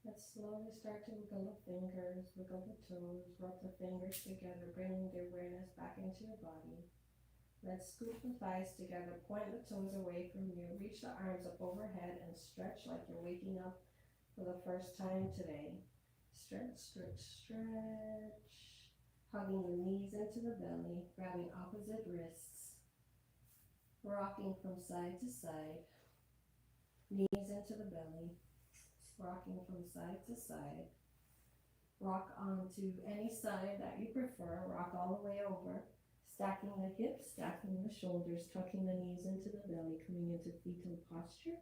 Let's slowly start to wiggle the fingers, wiggle the toes, rub the fingers together, bringing the awareness back into your body. Let's scoop the thighs together, point the toes away from you, reach the arms up overhead and stretch like you're waking up for the first time today. Stretch, stretch, stretch. Hugging the knees into the belly, grabbing opposite wrists, rocking from side to side, knees into the belly, rocking from side to side. Rock onto any side that you prefer, rock all the way over. Stacking the hips, stacking the shoulders, tucking the knees into the belly, coming into fetal posture.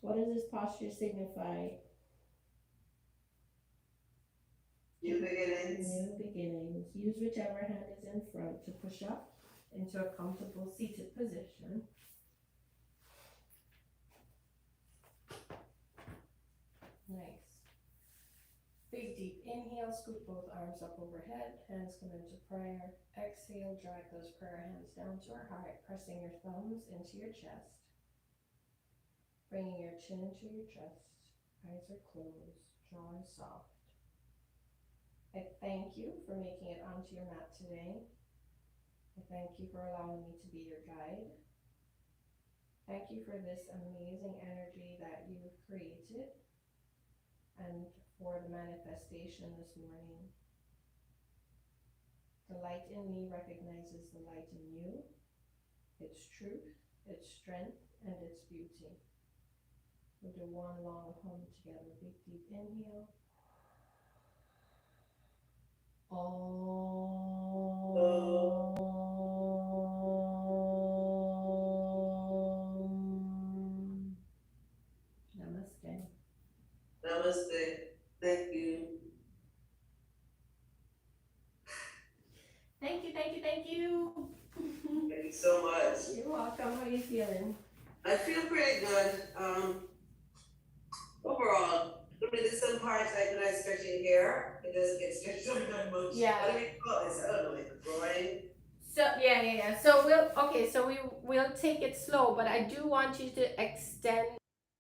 What does this posture signify? New beginnings. New beginnings. Use whichever hand is in front to push up into a comfortable seated position. Nice. Big deep inhale, scoop both arms up overhead, hands come into prayer. Exhale, drag those prayer hands down to our heart, pressing your thumbs into your chest. Bringing your chin to your chest. Eyes are closed, jaw is soft. I thank you for making it onto your mat today. I thank you for allowing me to be your guide. Thank you for this amazing energy that you've created and for the manifestation this morning. The light in me recognizes the light in you, its truth, its strength, and its beauty. We'll do one long hum together. Big deep inhale. Namaste. Namaste. Thank you. Thank you, thank you, thank you. Thank you so much. You're welcome. How are you feeling? I feel pretty good. Overall, I mean, there's some parts like when I'm stretching here, it doesn't get stretched out that much. Yeah. What do we call this? I don't know, like the groin. So yeah. So we'll take it slow, but I do want you to extend